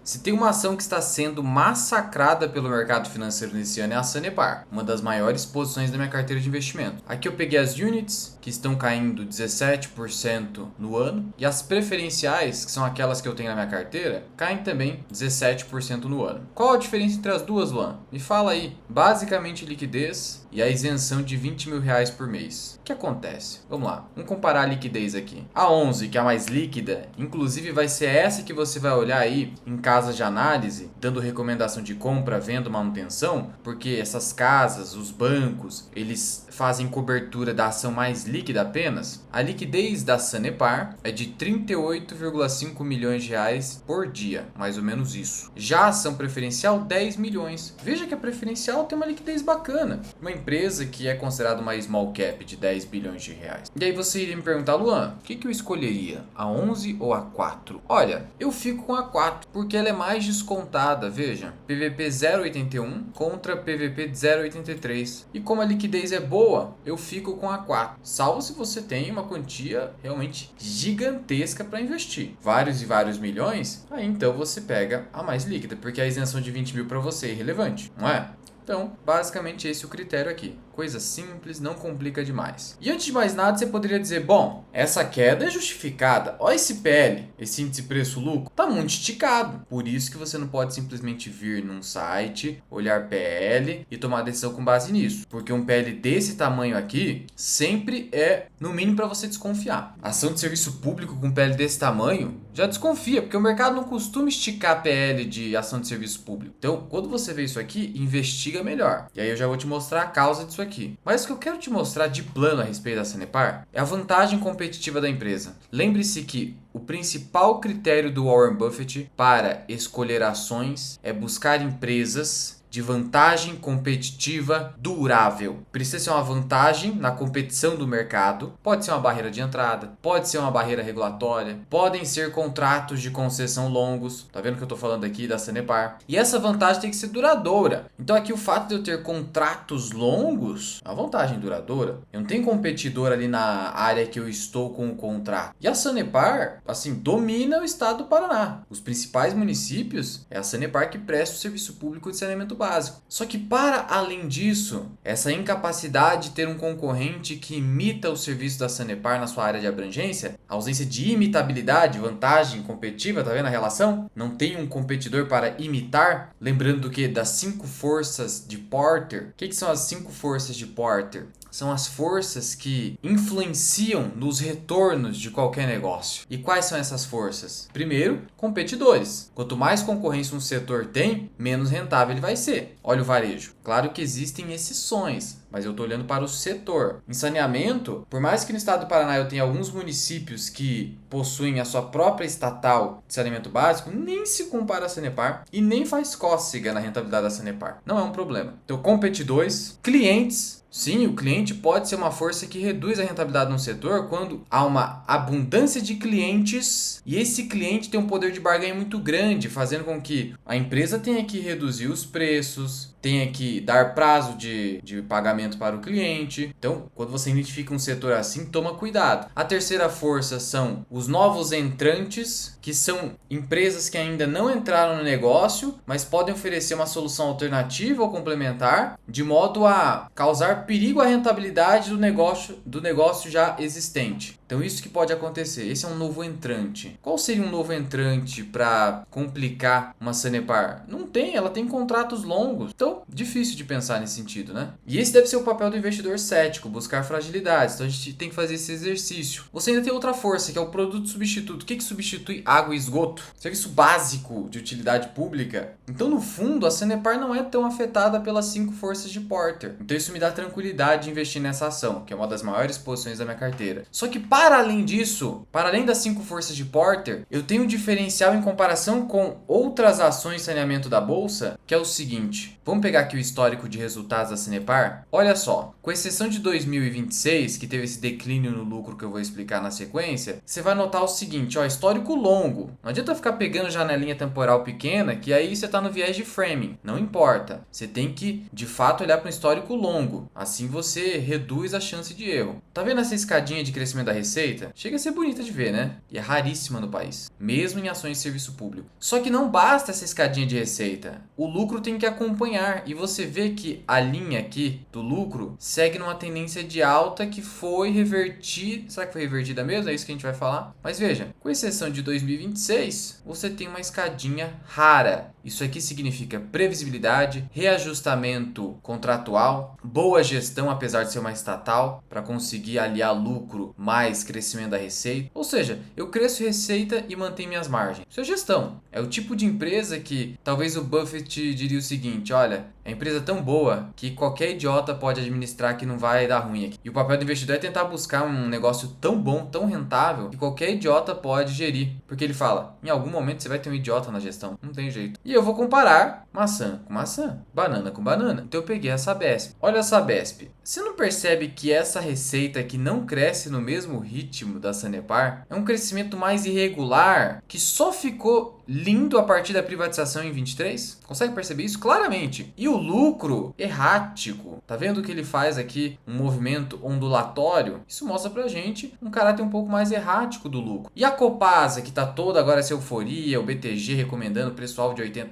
Se tem uma ação que está sendo massacrada pelo mercado financeiro nesse ano é a Sanepar, uma das maiores posições da minha carteira de investimento. Aqui eu peguei as units, que estão caindo 17% no ano, e as preferenciais, que são aquelas que eu tenho na minha carteira, caem também 17% no ano. Qual a diferença entre as duas, Luan? Me fala aí. Basicamente liquidez e a isenção de R$ 20.000 por mês. O que acontece? Vamos lá, vamos comparar a liquidez aqui. A 11, que é a mais líquida, inclusive vai ser essa que você vai olhar aí em casas de análise, dando recomendação de compra, venda, manutenção, porque essas casas, os bancos, eles fazem cobertura da ação mais líquida apenas. A liquidez da Sanepar é de 38,5 milhões de reais por dia, mais ou menos isso. Já a ação preferencial, 10 milhões. Veja que a preferencial tem uma liquidez bacana. Uma empresa que é considerada uma small cap de 10 bilhões de reais. E aí você iria me perguntar, Luan, o que eu escolheria? A 11 ou a 4? Olha, eu fico com a 4, porque ela é mais descontada, veja. PVP 0,81 contra PVP de 0,83. E como a liquidez é boa, eu fico com a 4. Salvo se você tem uma quantia realmente gigantesca para investir. Vários e vários milhões, aí então você pega a mais líquida, porque a isenção de 20 mil para você é irrelevante, não é? Então, basicamente esse é o critério aqui. Coisa simples, não complica demais. E antes de mais nada, você poderia dizer, bom, essa queda é justificada. Olha esse PL, esse índice preço-lucro, tá muito esticado. Por isso que você não pode simplesmente vir num site, olhar PL e tomar decisão com base nisso. Porque um PL desse tamanho aqui, sempre é, no mínimo, para você desconfiar. Ação de serviço público com PL desse tamanho, já desconfia, porque o mercado não costuma esticar PL de ação de serviço público. Então, quando você vê isso aqui, investiga melhor. E aí eu já vou te mostrar a causa disso aqui. Mas o que eu quero te mostrar de plano a respeito da Sanepar é a vantagem competitiva da empresa. Lembre-se que o principal critério do Warren Buffett para escolher ações é buscar empresas de vantagem competitiva durável. Precisa ser uma vantagem na competição do mercado, pode ser uma barreira de entrada, pode ser uma barreira regulatória, podem ser contratos de concessão longos, tá vendo que eu tô falando aqui da Sanepar? E essa vantagem tem que ser duradoura. Então aqui o fato de eu ter contratos longos, é uma vantagem duradoura. Eu não tenho competidor ali na área que eu estou com o contrato. E a Sanepar, assim, domina o estado do Paraná. Os principais municípios é a Sanepar que presta o serviço público de saneamento básico. Só que para além disso, essa incapacidade de ter um concorrente que imita o serviço da Sanepar na sua área de abrangência, a ausência de imitabilidade, vantagem competitiva, tá vendo a relação? Não tem um competidor para imitar, lembrando do que? Das 5 forças de Porter. O que são as 5 forças de Porter? São as forças que influenciam nos retornos de qualquer negócio. E quais são essas forças? Primeiro, competidores. Quanto mais concorrência um setor tem, menos rentável ele vai ser. Olha o varejo. Claro que existem exceções, mas eu estou olhando para o setor. Em saneamento, por mais que no estado do Paraná eu tenha alguns municípios que possuem a sua própria estatal de saneamento básico, nem se compara a Sanepar e nem faz cócega na rentabilidade da Sanepar. Não é um problema. Então, competidores, clientes. Sim, o cliente pode ser uma força que reduz a rentabilidade no setor quando há uma abundância de clientes e esse cliente tem um poder de barganha muito grande, fazendo com que a empresa tenha que reduzir os preços, tenha que dar prazo de pagamento para o cliente. Então, quando você identifica um setor assim, toma cuidado. A terceira força são os novos entrantes, que são empresas que ainda não entraram no negócio, mas podem oferecer uma solução alternativa ou complementar, de modo a causar perigo à rentabilidade do negócio já existente. Então isso que pode acontecer. Esse é um novo entrante. Qual seria um novo entrante para complicar uma Sanepar? Não tem, ela tem contratos longos. Então, difícil de pensar nesse sentido, né? E esse deve ser o papel do investidor cético, buscar fragilidades. Então a gente tem que fazer esse exercício. Você ainda tem outra força, que é o produto substituto. O que substitui água e esgoto? Serviço básico de utilidade pública. Então, no fundo, a Sanepar não é tão afetada pelas 5 forças de Porter. Então isso me dá tranquilidade de investir nessa ação, que é uma das maiores posições da minha carteira. Só que para além disso, para além das 5 forças de Porter, eu tenho um diferencial em comparação com outras ações de saneamento da bolsa, que é o seguinte. Vamos Vamos pegar aqui o histórico de resultados da Sanepar? Olha só, com exceção de 2026, que teve esse declínio no lucro que eu vou explicar na sequência, você vai notar o seguinte, ó, histórico longo. Não adianta ficar pegando janelinha temporal pequena, que aí você está no viés de framing. Não importa. Você tem que, de fato, olhar para um histórico longo. Assim você reduz a chance de erro. Tá vendo essa escadinha de crescimento da receita? Chega a ser bonita de ver, né? E é raríssima no país, mesmo em ações de serviço público. Só que não basta essa escadinha de receita. O lucro tem que acompanhar. E você vê que a linha aqui do lucro segue numa tendência de alta que foi revertida. Será que foi revertida mesmo? É isso que a gente vai falar. Mas veja, com exceção de 2026, você tem uma escadinha rara. Isso aqui significa previsibilidade, reajustamento contratual, boa gestão, apesar de ser uma estatal, para conseguir aliar lucro mais crescimento da receita. Ou seja, eu cresço receita e mantenho minhas margens. Isso é gestão. É o tipo de empresa que talvez o Buffett diria o seguinte, olha, a empresa é tão boa que qualquer idiota pode administrar que não vai dar ruim aqui. E o papel do investidor é tentar buscar um negócio tão bom, tão rentável, que qualquer idiota pode gerir. Porque ele fala, em algum momento você vai ter um idiota na gestão. Não tem jeito. E eu vou comparar maçã com maçã, banana com banana. Então eu peguei a Sabesp. Olha a Sabesp. Você não percebe que essa receita que não cresce no mesmo ritmo da Sanepar é um crescimento mais irregular que só ficou lindo a partir da privatização em 23? Consegue perceber isso claramente? E o lucro errático. Tá vendo que ele faz aqui um movimento ondulatório? Isso mostra pra gente um caráter um pouco mais errático do lucro. E a Copasa, que tá toda agora essa euforia, o BTG recomendando preço-alvo de R$ 80.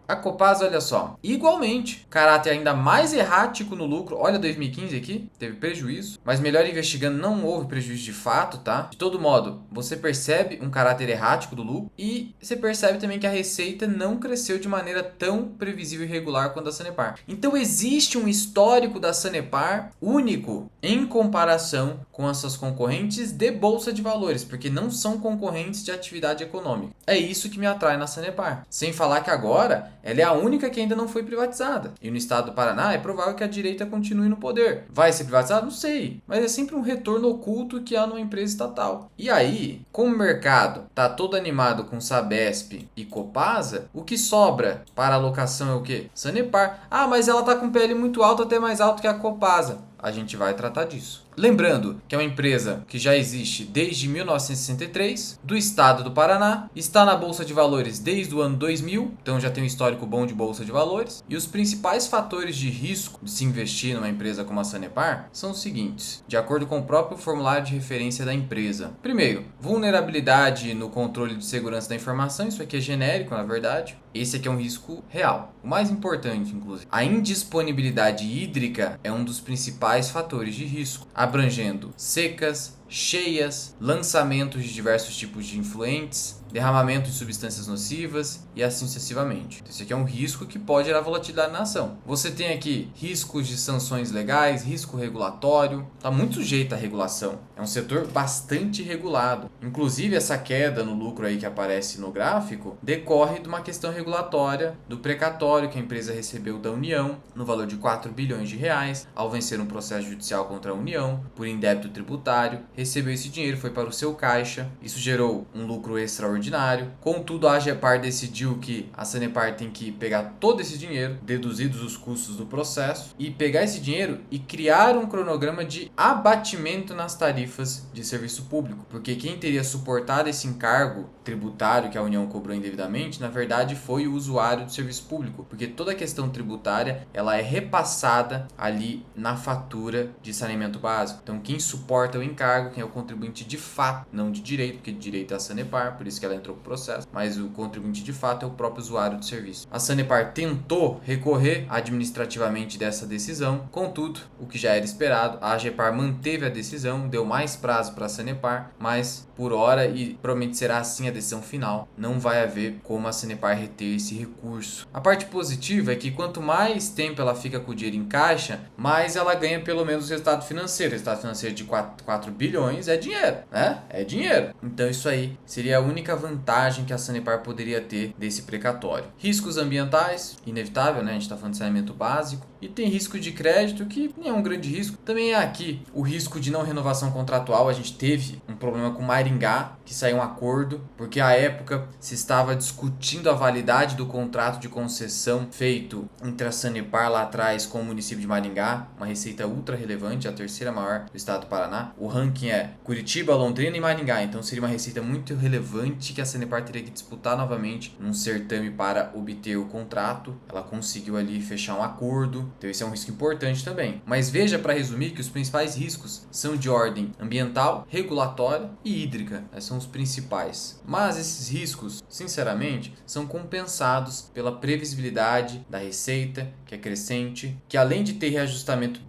A Copasa, olha só, igualmente, caráter ainda mais errático no lucro. Olha 2015 aqui, teve prejuízo, mas melhor investigando, não houve prejuízo de fato, tá? De todo modo, você percebe um caráter errático do lucro e você percebe também que a receita não cresceu de maneira tão previsível e regular quanto a Sanepar. Então existe um histórico da Sanepar único em comparação com as suas concorrentes de bolsa de valores, porque não são concorrentes de atividade econômica. É isso que me atrai na Sanepar. Sem falar que agora ela é a única que ainda não foi privatizada. E no estado do Paraná é provável que a direita continue no poder. Vai ser privatizado? Não sei. Mas é sempre um retorno oculto que há numa empresa estatal. E aí, como o mercado está todo animado com Sabesp e Copasa, o que sobra para alocação é o quê? Sanepar. Ah, mas ela está com PL muito alto, até mais alto que a Copasa. A gente vai tratar disso. Lembrando que é uma empresa que já existe desde 1963, do estado do Paraná, está na Bolsa de Valores desde o ano 2000, então já tem um histórico bom de Bolsa de Valores. E os principais fatores de risco de se investir numa empresa como a Sanepar são os seguintes, de acordo com o próprio formulário de referência da empresa. Primeiro, vulnerabilidade no controle de segurança da informação, isso aqui é genérico na verdade. Esse aqui é um risco real, o mais importante inclusive. A indisponibilidade hídrica é um dos principais fatores de risco, abrangendo secas, cheias, lançamentos de diversos tipos de influentes, derramamento de substâncias nocivas e assim sucessivamente. Isso aqui é um risco que pode gerar volatilidade na ação. Você tem aqui riscos de sanções legais, risco regulatório, está muito sujeito à regulação. É um setor bastante regulado. Inclusive essa queda no lucro aí que aparece no gráfico decorre de uma questão regulatória do precatório que a empresa recebeu da União no valor de 4 bilhões de reais ao vencer um processo judicial contra a União por indébito tributário. Recebeu esse dinheiro, foi para o seu caixa, isso gerou um lucro extraordinário. Contudo, a AGEPAR decidiu que a Sanepar tem que pegar todo esse dinheiro, deduzidos os custos do processo, e pegar esse dinheiro e criar um cronograma de abatimento nas tarifas de serviço público, porque quem teria suportado esse encargo tributário que a União cobrou indevidamente, na verdade foi o usuário do serviço público, porque toda a questão tributária ela é repassada ali na fatura de saneamento básico. Então quem suporta o encargo, quem é o contribuinte de fato, não de direito, porque de direito é a Sanepar, por isso que ela entrou com o processo, mas o contribuinte de fato é o próprio usuário do serviço. A Sanepar tentou recorrer administrativamente dessa decisão, contudo, o que já era esperado, a AGEPAR manteve a decisão, deu mais prazo para a Sanepar, mas por hora, e provavelmente será assim a decisão final, não vai haver como a Sanepar reter esse recurso. A parte positiva é que quanto mais tempo ela fica com o dinheiro em caixa, mais ela ganha pelo menos o resultado financeiro. O resultado financeiro de 4 bilhões é dinheiro, né? É dinheiro. Então isso aí seria a única vantagem que a Sanepar poderia ter desse precatório. Riscos ambientais, inevitável, né? A gente está falando de saneamento básico. E tem risco de crédito, que nem é um grande risco. Também é aqui o risco de não renovação contratual. A gente teve um problema com Maringá, que saiu um acordo, porque à época se estava discutindo a validade do contrato de concessão feito entre a Sanepar lá atrás com o município de Maringá, uma receita ultra relevante, a terceira maior do estado do Paraná. O ranking é Curitiba, Londrina e Maringá, então seria uma receita muito relevante que a Sanepar teria que disputar novamente num certame para obter o contrato. Ela conseguiu ali fechar um acordo, então esse é um risco importante também. Mas veja, para resumir, que os principais riscos são de ordem ambiental, regulatória e hídrica. Esses são os principais. Mas esses riscos, sinceramente, são compensados pela previsibilidade da receita, que é crescente, que além de ter reajustamento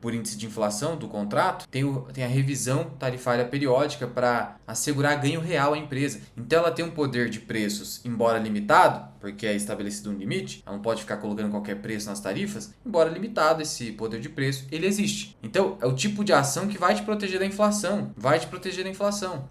por índice de inflação do contrato, tem a revisão tarifária periódica para assegurar ganho real à empresa. Então ela tem um poder de preços, embora limitado, porque é estabelecido um limite, ela não pode ficar colocando qualquer preço nas tarifas, embora limitado esse poder de preço, ele existe. Então é o tipo de ação que vai te proteger da inflação,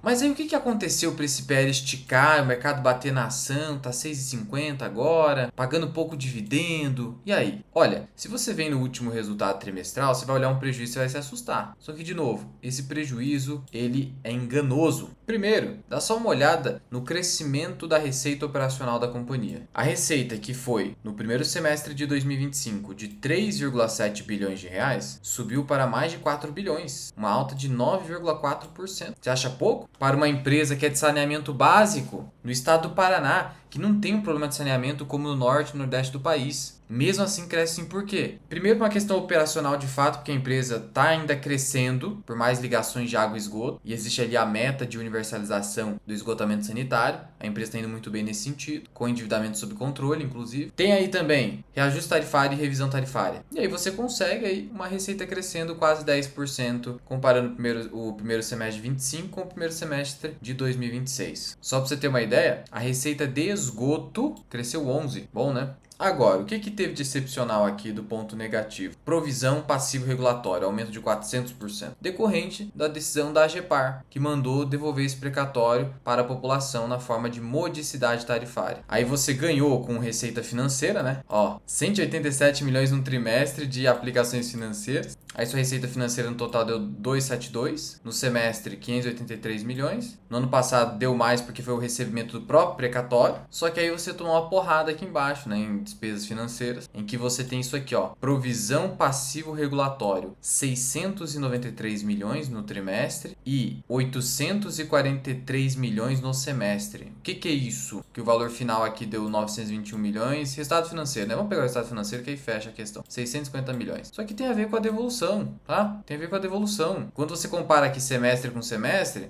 Mas aí o que aconteceu para esse PL esticar, o mercado bater na ação, tá 6,50 agora, pagando pouco dividendo, e aí? Olha, se você vem no último resultado trimestral, você vai olhar um prejuízo e vai se assustar. Só que de novo, esse prejuízo, ele é enganoso. Primeiro, dá só uma olhada no crescimento da receita operacional da companhia. A receita que foi, no primeiro semestre de 2025, de 3,7 bilhões de reais, subiu para mais de 4 bilhões, uma alta de 9,4%. Você acha pouco? Para uma empresa que é de saneamento básico, no estado do Paraná, que não tem um problema de saneamento como no norte e nordeste do país. Mesmo assim cresce sim, por quê? Primeiro, uma questão operacional de fato, porque a empresa está ainda crescendo por mais ligações de água e esgoto, e existe ali a meta de universalização do esgotamento sanitário. A empresa está indo muito bem nesse sentido, com endividamento sob controle, inclusive. Tem aí também reajuste tarifário e revisão tarifária. E aí você consegue aí uma receita crescendo quase 10%, comparando o primeiro semestre de 25 com o primeiro semestre de 2026. Só para você ter uma ideia, a receita de esgoto cresceu 11%. Bom, né? Agora, o que teve de excepcional aqui do ponto negativo? Provisão passivo regulatório, aumento de 400%, decorrente da decisão da AGEPAR, que mandou devolver esse precatório para a população na forma de modicidade tarifária. Aí você ganhou com receita financeira, né? 187 milhões no trimestre de aplicações financeiras. Aí sua receita financeira no total deu 272, no semestre 583 milhões. No ano passado deu mais porque foi o recebimento do próprio precatório, só que aí você tomou uma porrada aqui embaixo, né, em despesas financeiras, em que você tem isso aqui, provisão passivo regulatório, 693 milhões no trimestre e 843 milhões no semestre. O que é isso? Que o valor final aqui deu 921 milhões, resultado financeiro, né? Vamos pegar o resultado financeiro que aí fecha a questão. 650 milhões. Só que tem a ver com a devolução, tá? Tem a ver com a devolução. Quando você compara aqui semestre com semestre,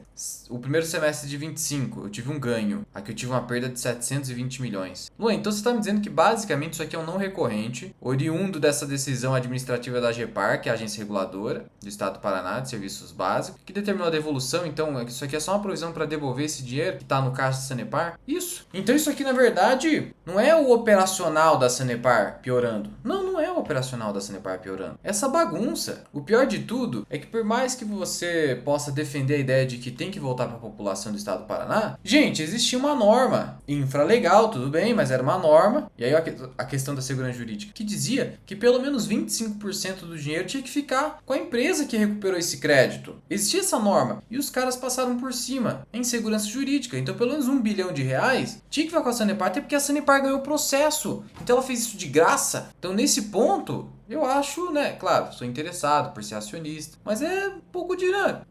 o primeiro semestre de 25, eu tive um ganho. Aqui eu tive uma perda de 720 milhões. Luan, então você está me dizendo que basicamente isso aqui é um não recorrente, oriundo dessa decisão administrativa da AGEPAR, que é a agência reguladora do estado do Paraná de serviços básicos, que determinou a devolução. Então isso aqui é só uma provisão para devolver esse dinheiro que está no caixa da Sanepar? Isso. Então isso aqui, na verdade, não é o operacional da Sanepar piorando. Não é o operacional da Sanepar piorando. Essa bagunça. O pior de tudo é que por mais que você possa defender a ideia de que tem que voltar para a população do estado do Paraná, gente, existia uma norma infralegal, tudo bem, mas era uma norma. E aí a questão da segurança jurídica, que dizia que pelo menos 25% do dinheiro tinha que ficar com a empresa que recuperou esse crédito. Existia essa norma e os caras passaram por cima em segurança jurídica. Então pelo menos 1 bilhão de reais tinha que ficar com a Sanepar, até porque a Sanepar ganhou o processo. Então ela fez isso de graça. Então nesse ponto, eu acho, né, claro, sou interessado por ser acionista, mas é um pouco de,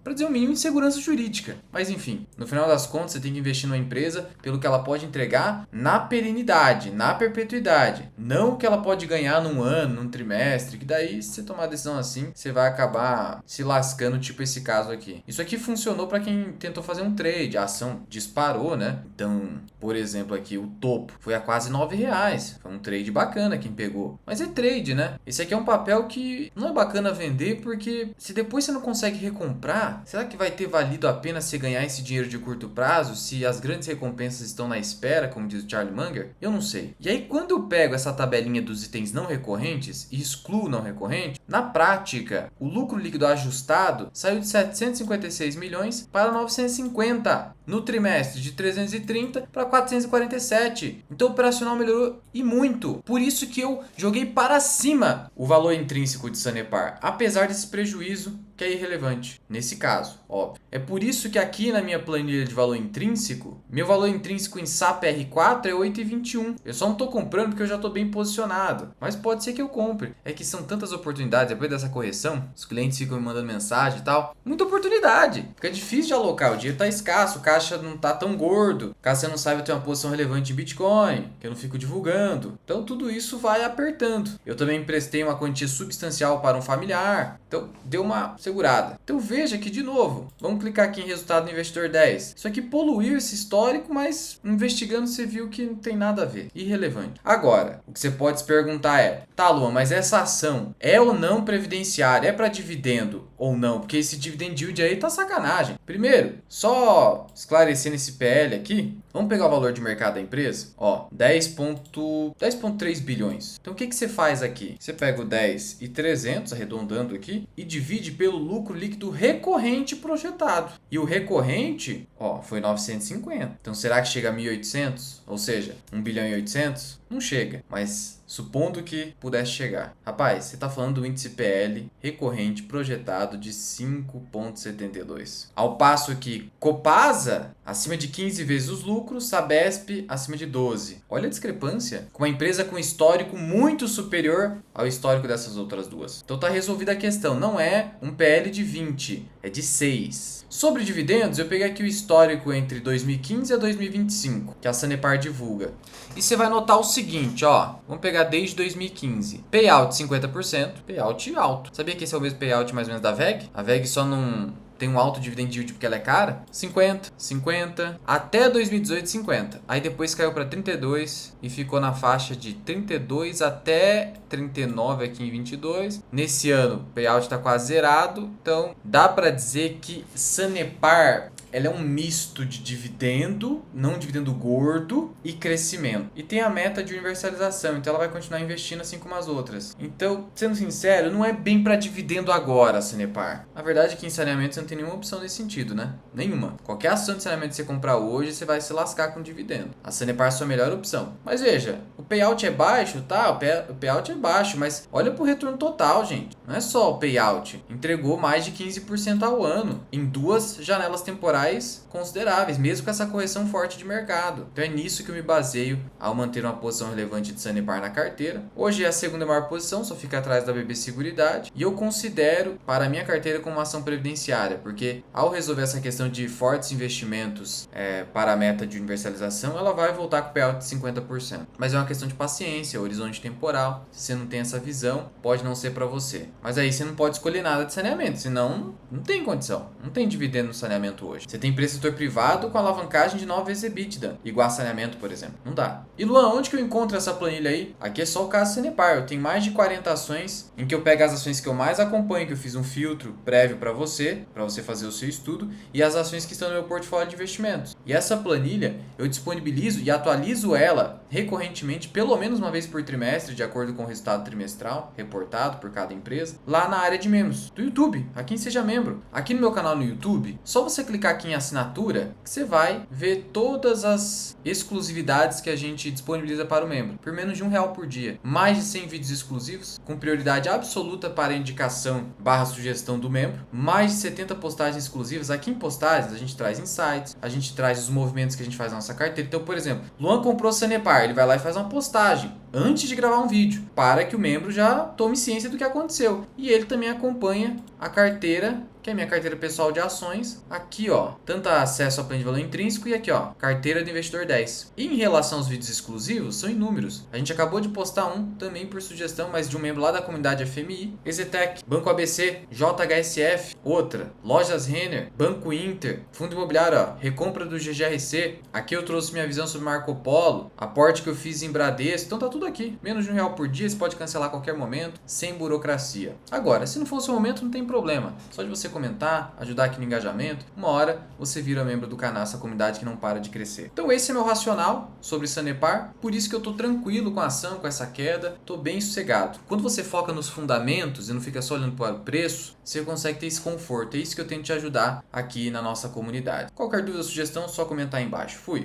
para dizer o mínimo, insegurança jurídica. Mas enfim, no final das contas, você tem que investir numa empresa pelo que ela pode entregar na perenidade, na perpetuidade. Não o que ela pode ganhar num ano, num trimestre, que daí, se você tomar a decisão assim, você vai acabar se lascando, tipo esse caso aqui. Isso aqui funcionou para quem tentou fazer um trade, a ação disparou, né? Então, por exemplo, aqui, o topo foi a quase R$9. Foi um trade bacana quem pegou. Mas é trade, né? Esse aqui é um papel que não é bacana vender, porque se depois você não consegue recomprar, será que vai ter valido a pena você ganhar esse dinheiro de curto prazo se as grandes recompensas estão na espera, como diz o Charlie Munger? Eu não sei. E aí quando eu pego essa tabelinha dos itens não recorrentes e excluo não recorrente, na prática, o lucro líquido ajustado saiu de 756 milhões para 950. No trimestre de 330 para 447. Então o operacional melhorou e muito. Por isso que eu joguei para cima o valor intrínseco de Sanepar, apesar desse prejuízo que é irrelevante, nesse caso, óbvio. É por isso que aqui na minha planilha de valor intrínseco, meu valor intrínseco em SAP R4 é 8,21. Eu só não estou comprando porque eu já estou bem posicionado, mas pode ser que eu compre. É que são tantas oportunidades, depois dessa correção, os clientes ficam me mandando mensagem e tal. Muita oportunidade, fica difícil de alocar, o dinheiro está escasso, o caixa não está tão gordo. Caso você não saiba, eu tenho uma posição relevante em Bitcoin, que eu não fico divulgando. Então tudo isso vai apertando. Eu também emprestei uma quantia substancial para um familiar, então deu uma segurada. Então veja que, de novo, vamos clicar aqui em resultado do investidor 10. Isso aqui poluiu esse histórico, mas investigando você viu que não tem nada a ver. Irrelevante. Agora, o que você pode se perguntar é, tá, Luan, mas essa ação é ou não previdenciária? É para dividendo ou não? Porque esse dividend yield aí tá sacanagem. Primeiro, só esclarecendo esse PL aqui, vamos pegar o valor de mercado da empresa? Ó, 10,3 bilhões. Então o que você faz aqui? Você pega o 10,300, arredondando aqui, e divide pelo lucro líquido recorrente projetado. E o recorrente, ó, foi 950. Então será que chega a 1.800? Ou seja, 1 bilhão e 800? Não chega, mas supondo que pudesse chegar. Rapaz, você está falando do índice PL recorrente projetado de 5,72. Ao passo que Copasa, acima de 15 vezes os lucros, Sabesp, acima de 12. Olha a discrepância. Com uma empresa com histórico muito superior ao histórico dessas outras duas. Então tá resolvida a questão. Não é um PL de 20, é de 6. Sobre dividendos, eu peguei aqui o histórico entre 2015 a 2025, que a Sanepar divulga. E você vai notar o seguinte, ó. Vamos pegar desde 2015. Payout 50%, payout alto. Sabia que esse é o mesmo payout mais ou menos da VEG? A VEG só não tem um alto dividend yield porque ela é cara. 50, 50, até 2018 50. Aí depois caiu para 32 e ficou na faixa de 32 até 39 aqui em 22. Nesse ano o payout está quase zerado. Então dá para dizer que Sanepar, ela é um misto de dividendo, não dividendo gordo, e crescimento. E tem a meta de universalização, então ela vai continuar investindo assim como as outras. Então, sendo sincero, não é bem para dividendo agora a Sanepar. A verdade é que em saneamento você não tem nenhuma opção nesse sentido, né? Nenhuma. Qualquer ação de saneamento que você comprar hoje, você vai se lascar com dividendo. A Sanepar é a sua melhor opção. Mas veja, o payout é baixo, tá? O payout é baixo, mas olha pro retorno total, gente. Não é só o payout. Entregou mais de 15% ao ano, em 2 janelas temporais consideráveis, mesmo com essa correção forte de mercado. Então é nisso que eu me baseio ao manter uma posição relevante de Sanepar na carteira. Hoje é a segunda maior posição, só fica atrás da BB Seguridade, e eu considero para a minha carteira como uma ação previdenciária, porque ao resolver essa questão de fortes investimentos para a meta de universalização, ela vai voltar com o payout de 50%. Mas é uma questão de paciência, horizonte temporal. Se você não tem essa visão, pode não ser para você. Mas aí você não pode escolher nada de saneamento, senão não tem condição. Não tem dividendo no saneamento hoje. Você tem empresa do setor privado com alavancagem de 9 vezes EBITDA, igual a saneamento, por exemplo. Não dá. E Luan, onde que eu encontro essa planilha aí? Aqui é só o caso Sanepar. Eu tenho mais de 40 ações em que eu pego as ações que eu mais acompanho, que eu fiz um filtro prévio para você fazer o seu estudo, e as ações que estão no meu portfólio de investimentos. E essa planilha eu disponibilizo e atualizo ela recorrentemente, pelo menos uma vez por trimestre, de acordo com o resultado trimestral reportado por cada empresa, lá na área de membros do YouTube, aqui em Seja Membro. Aqui no meu canal no YouTube, só você clicar aqui em assinatura, que você vai ver todas as exclusividades que a gente disponibiliza para o membro, por menos de R$1 por dia. Mais de 100 vídeos exclusivos, com prioridade absoluta para a indicação / sugestão do membro. Mais de 70 postagens exclusivas. Aqui em postagens a gente traz insights, a gente traz os movimentos que a gente faz na nossa carteira. Então, por exemplo, Luan comprou Sanepar, ele vai lá e faz uma postagem antes de gravar um vídeo, para que o membro já tome ciência do que aconteceu. E ele também acompanha a carteira, que é a minha carteira pessoal de ações, aqui ó, tanto acesso ao plano de valor intrínseco e aqui ó, carteira do investidor 10. E em relação aos vídeos exclusivos, são inúmeros. A gente acabou de postar um, também por sugestão, mas de um membro lá da comunidade FMI, Exetec, Banco ABC, JHSF, outra, Lojas Renner, Banco Inter, Fundo Imobiliário, ó, recompra do GGRC, aqui eu trouxe minha visão sobre Marco Polo, aporte que eu fiz em Bradesco, então tá tudo aqui, menos de R$1 por dia, você pode cancelar a qualquer momento, sem burocracia. Agora, se não for o seu momento, não tem problema, só de você comentar, ajudar aqui no engajamento, uma hora você vira membro do canal, essa comunidade que não para de crescer. Então esse é meu racional sobre Sanepar, por isso que eu tô tranquilo com a ação, com essa queda, tô bem sossegado. Quando você foca nos fundamentos e não fica só olhando para o preço, você consegue ter esse conforto, é isso que eu tento te ajudar aqui na nossa comunidade. Qualquer dúvida ou sugestão, é só comentar aí embaixo. Fui!